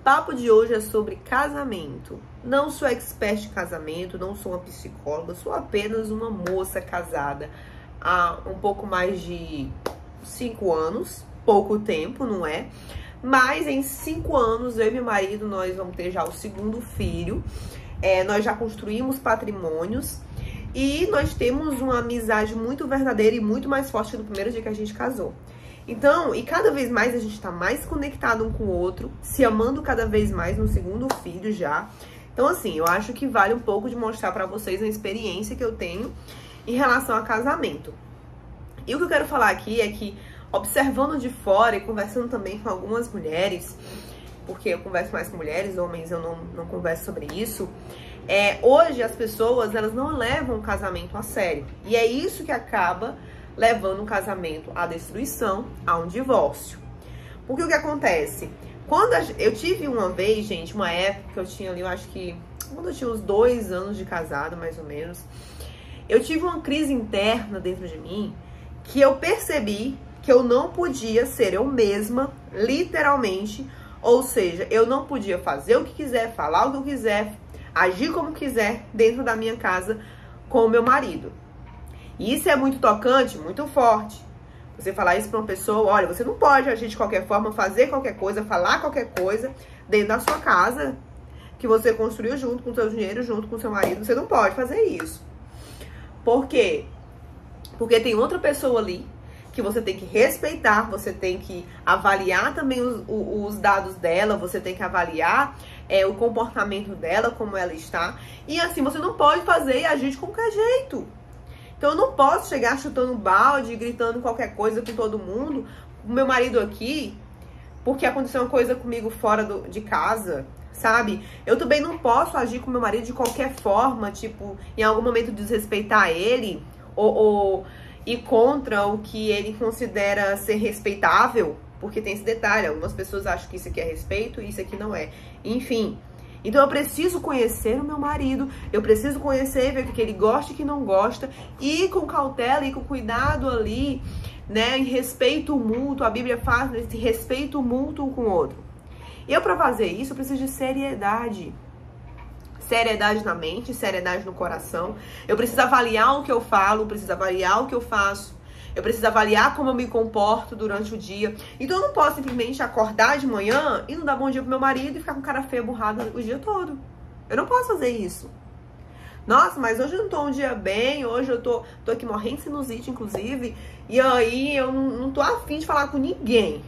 papo de hoje é sobre casamento. Não sou expert de casamento, não sou uma psicóloga, sou apenas uma moça casada há um pouco mais de 5 anos, pouco tempo, não é? Mas em 5 anos, eu e meu marido, nós vamos ter já o segundo filho, nós já construímos patrimônios e nós temos uma amizade muito verdadeira e muito mais forte do primeiro dia que a gente casou. Então, e cada vez mais a gente tá mais conectado um com o outro, se amando cada vez mais no segundo filho já. Então, assim, eu acho que vale um pouco de mostrar pra vocês a experiência que eu tenho em relação a casamento. E o que eu quero falar aqui é que, observando de fora e conversando também com algumas mulheres, porque eu converso mais com mulheres, homens eu não converso sobre isso, hoje as pessoas, elas não levam o casamento a sério. E é isso que acaba levando um casamento à destruição, a um divórcio. Porque o que acontece? Eu tive uma vez, gente, uma época que eu tinha ali, eu acho que quando eu tinha uns 2 anos de casado, mais ou menos, eu tive uma crise interna dentro de mim que eu percebi que eu não podia ser eu mesma, literalmente, ou seja, eu não podia fazer o que quiser, falar o que eu quiser, agir como quiser dentro da minha casa com o meu marido. E isso é muito tocante, muito forte. Você falar isso pra uma pessoa, olha, você não pode agir de qualquer forma, fazer qualquer coisa, falar qualquer coisa dentro da sua casa, que você construiu junto com o seu dinheiro, junto com o seu marido, você não pode fazer isso. Por quê? Porque tem outra pessoa ali que você tem que respeitar, você tem que avaliar também os dados dela, você tem que avaliar o comportamento dela, como ela está. E assim, você não pode fazer e agir de qualquer jeito. Então eu não posso chegar chutando balde, gritando qualquer coisa com todo mundo. O meu marido aqui, porque aconteceu uma coisa comigo fora de casa, sabe? Eu também não posso agir com meu marido de qualquer forma, tipo, em algum momento desrespeitar ele, ou ir contra o que ele considera ser respeitável, porque tem esse detalhe, algumas pessoas acham que isso aqui é respeito e isso aqui não é. Enfim. Então eu preciso conhecer o meu marido, eu preciso conhecer, ver o que ele gosta e o que não gosta, e com cautela e com cuidado ali, né, em respeito mútuo. A Bíblia fala desse respeito mútuo um com o outro. E eu, pra fazer isso, eu preciso de seriedade. Seriedade na mente, seriedade no coração. Eu preciso avaliar o que eu falo, eu preciso avaliar o que eu faço. Eu preciso avaliar como eu me comporto durante o dia. Então eu não posso simplesmente acordar de manhã e não dar bom dia pro meu marido e ficar com cara feia, burrada o dia todo. Eu não posso fazer isso. Nossa, mas hoje eu não tô um dia bem, hoje eu tô aqui morrendo de sinusite, inclusive, e aí eu não tô afim de falar com ninguém.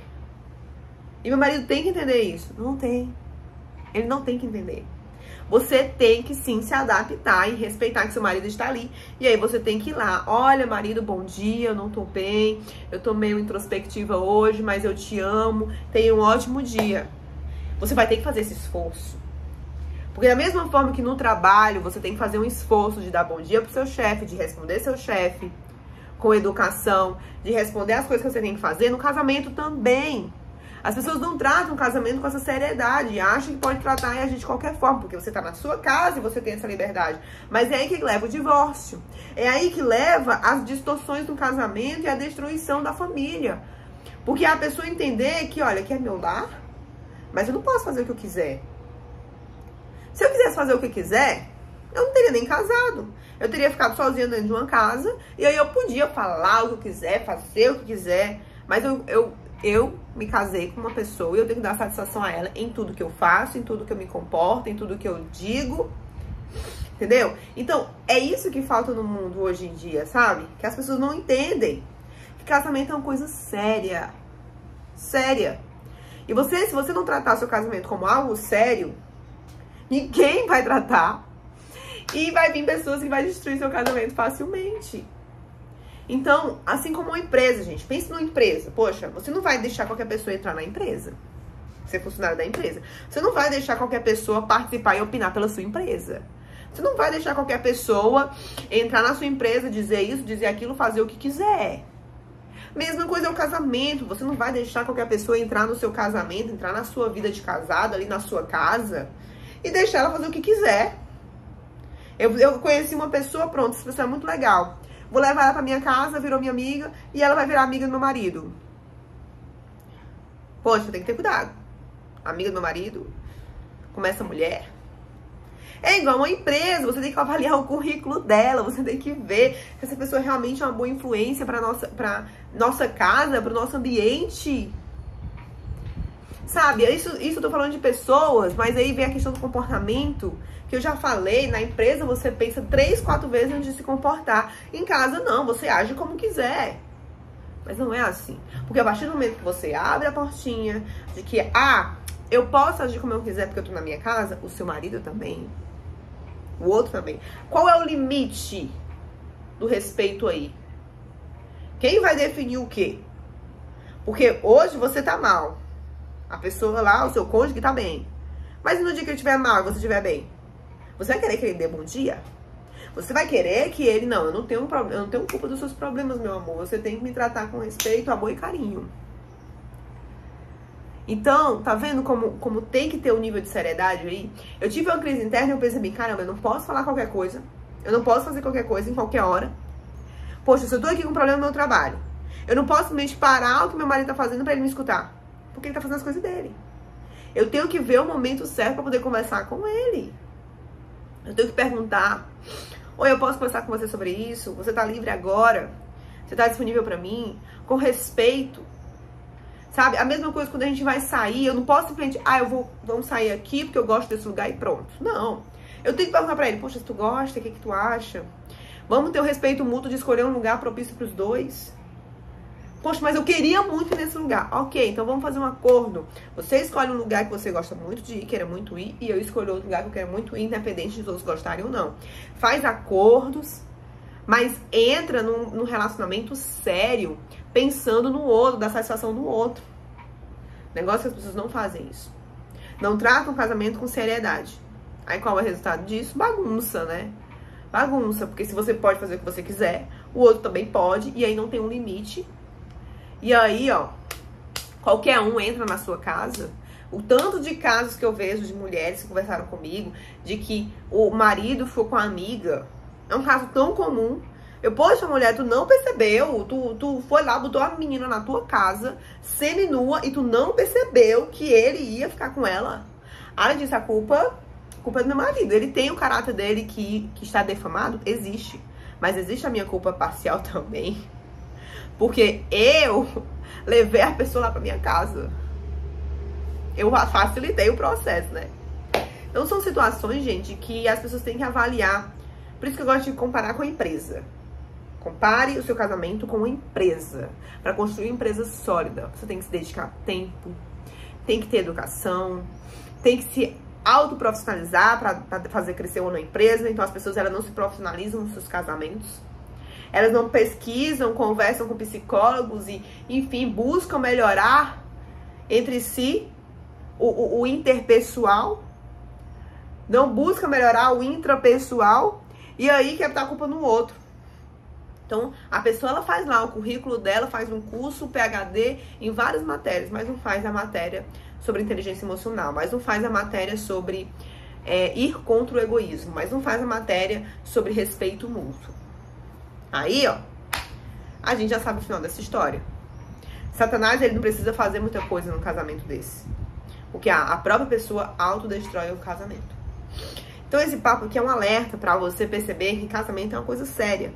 E meu marido tem que entender isso. Não tem. Ele não tem que entender. Você tem que sim se adaptar e respeitar que seu marido está ali. E aí você tem que ir lá. Olha, marido, bom dia, eu não tô bem. Eu tô meio introspectiva hoje, mas eu te amo. Tenha um ótimo dia. Você vai ter que fazer esse esforço. Porque da mesma forma que no trabalho você tem que fazer um esforço de dar bom dia pro seu chefe, de responder seu chefe com educação, de responder as coisas que você tem que fazer, no casamento também. As pessoas não tratam o casamento com essa seriedade, acham que pode tratar e agir de qualquer forma, porque você tá na sua casa e você tem essa liberdade. Mas é aí que leva o divórcio. É aí que leva as distorções do casamento e a destruição da família. Porque a pessoa entender que, olha, aqui é meu lar, mas eu não posso fazer o que eu quiser. Se eu quisesse fazer o que eu quiser, eu não teria nem casado. Eu teria ficado sozinha dentro de uma casa e aí eu podia falar o que eu quiser, fazer o que quiser, mas eu me casei com uma pessoa e eu tenho que dar satisfação a ela em tudo que eu faço, em tudo que eu me comporto, em tudo que eu digo, entendeu? Então, é isso que falta no mundo hoje em dia, sabe? Que as pessoas não entendem que casamento é uma coisa séria, séria. E se você não tratar seu casamento como algo sério, ninguém vai tratar e vai vir pessoas que vão destruir seu casamento facilmente. Então, assim como uma empresa, gente, pense numa empresa. Poxa, você não vai deixar qualquer pessoa entrar na empresa, ser funcionário da empresa. Você não vai deixar qualquer pessoa participar e opinar pela sua empresa. Você não vai deixar qualquer pessoa entrar na sua empresa, dizer isso, dizer aquilo, fazer o que quiser. Mesma coisa é o casamento. Você não vai deixar qualquer pessoa entrar no seu casamento, entrar na sua vida de casado, ali na sua casa, e deixar ela fazer o que quiser. Eu conheci uma pessoa, pronto, essa pessoa é muito legal. Vou levar ela pra minha casa, virou minha amiga, e ela vai virar amiga do meu marido. Poxa, tem que ter cuidado. amiga do meu marido, como essa mulher. É igual uma empresa, você tem que avaliar o currículo dela, você tem que ver se essa pessoa realmente é uma boa influência para nossa casa, para o nosso ambiente. Sabe, isso eu tô falando de pessoas, mas aí vem a questão do comportamento, que eu já falei, na empresa você pensa 3, 4 vezes antes de se comportar. Em casa não, você age como quiser. Mas não é assim. Porque a partir do momento que você abre a portinha de que, eu posso agir como eu quiser porque eu tô na minha casa, o seu marido também, o outro também. Qual é o limite do respeito aí? Quem vai definir o quê? Porque hoje você tá mal. A pessoa lá, o seu cônjuge, tá bem. Mas no dia que ele estiver mal e você estiver bem, você vai querer que ele dê bom dia? Você vai querer que ele, não, eu não tenho culpa dos seus problemas, meu amor. Você tem que me tratar com respeito, amor e carinho. Então, tá vendo como tem que ter um nível de seriedade aí? Eu tive uma crise interna e eu percebi, caramba, eu não posso falar qualquer coisa. Eu não posso fazer qualquer coisa em qualquer hora. Poxa, se eu tô aqui com um problema no meu trabalho, eu não posso simplesmente parar o que meu marido tá fazendo pra ele me escutar. Porque ele tá fazendo as coisas dele. Eu tenho que ver o momento certo pra poder conversar com ele. Eu tenho que perguntar, oi, eu posso conversar com você sobre isso? Você tá livre agora? Você tá disponível pra mim? Com respeito. Sabe? A mesma coisa quando a gente vai sair, eu não posso simplesmente, vamos sair aqui porque eu gosto desse lugar e pronto. Não. Eu tenho que perguntar pra ele, poxa, se tu gosta, o que tu acha? Vamos ter o respeito mútuo de escolher um lugar propício pros dois? Poxa, mas eu queria muito ir nesse lugar. Ok, então vamos fazer um acordo. Você escolhe um lugar que você gosta muito de ir, queira muito ir, e eu escolho outro lugar que eu quero muito ir, independente de todos gostarem ou não. Faz acordos, mas entra num relacionamento sério, pensando no outro, da satisfação do outro. Negócio que as pessoas não fazem isso. Não tratam o casamento com seriedade. Aí qual é o resultado disso? Bagunça, né? Bagunça, porque se você pode fazer o que você quiser, o outro também pode, e aí não tem um limite. E aí, ó, qualquer um entra na sua casa. O tanto de casos que eu vejo de mulheres que conversaram comigo, de que o marido ficou com a amiga, é um caso tão comum. Poxa, mulher, tu não percebeu, tu foi lá, botou a menina na tua casa, seminua, e tu não percebeu que ele ia ficar com ela. Além disso, a culpa é do meu marido. Ele tem o caráter dele que está defamado? Existe. Mas existe a minha culpa parcial também. Porque eu levei a pessoa lá pra minha casa. Eu facilitei o processo, né? Então são situações, gente, que as pessoas têm que avaliar. Por isso que eu gosto de comparar com a empresa. Compare o seu casamento com uma empresa. Para construir uma empresa sólida, você tem que se dedicar tempo, tem que ter educação, tem que se autoprofissionalizar para fazer crescer uma empresa. Então as pessoas elas não se profissionalizam nos seus casamentos. Elas não pesquisam, conversam com psicólogos e, enfim, buscam melhorar entre si o interpessoal. Não busca melhorar o intrapessoal. E aí quer botar a culpa no outro. Então, a pessoa ela faz lá o currículo dela, faz um curso, PhD em várias matérias, mas não faz a matéria sobre inteligência emocional, mas não faz a matéria sobre ir contra o egoísmo, mas não faz a matéria sobre respeito mútuo. Aí, ó, a gente já sabe o final dessa história. Satanás, ele não precisa fazer muita coisa num casamento desse. Porque a própria pessoa autodestrói o casamento. Então, esse papo aqui é um alerta pra você perceber que casamento é uma coisa séria.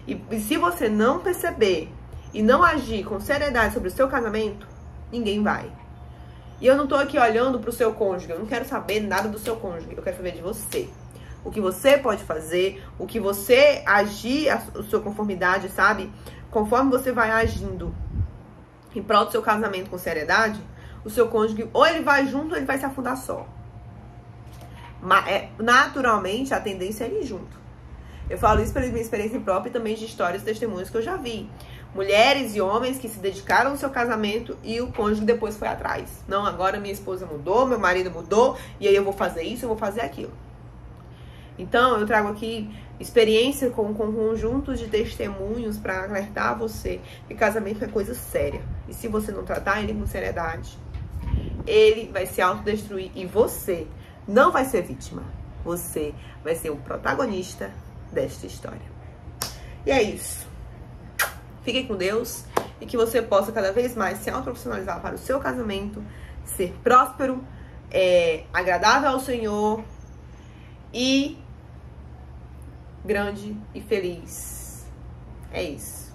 E se você não perceber e não agir com seriedade sobre o seu casamento, ninguém vai. E eu não tô aqui olhando pro seu cônjuge, eu não quero saber nada do seu cônjuge, eu quero saber de você. O que você pode fazer, o que você agir, a sua conformidade, sabe? Conforme você vai agindo em prol do seu casamento com seriedade, o seu cônjuge, ou ele vai junto ou ele vai se afundar só. Naturalmente, a tendência é ir junto. Eu falo isso pela minha experiência própria e também de histórias e testemunhos que eu já vi. Mulheres e homens que se dedicaram ao seu casamento e o cônjuge depois foi atrás. Não, agora minha esposa mudou, meu marido mudou, e aí eu vou fazer isso, eu vou fazer aquilo. Então, eu trago aqui experiência com um conjunto de testemunhos para alertar você que casamento é coisa séria. E se você não tratar ele com seriedade, ele vai se autodestruir e você não vai ser vítima. Você vai ser o protagonista desta história. E é isso. Fique com Deus e que você possa cada vez mais se autoprofissionalizar para o seu casamento, ser próspero, agradável ao Senhor e grande e feliz. É isso.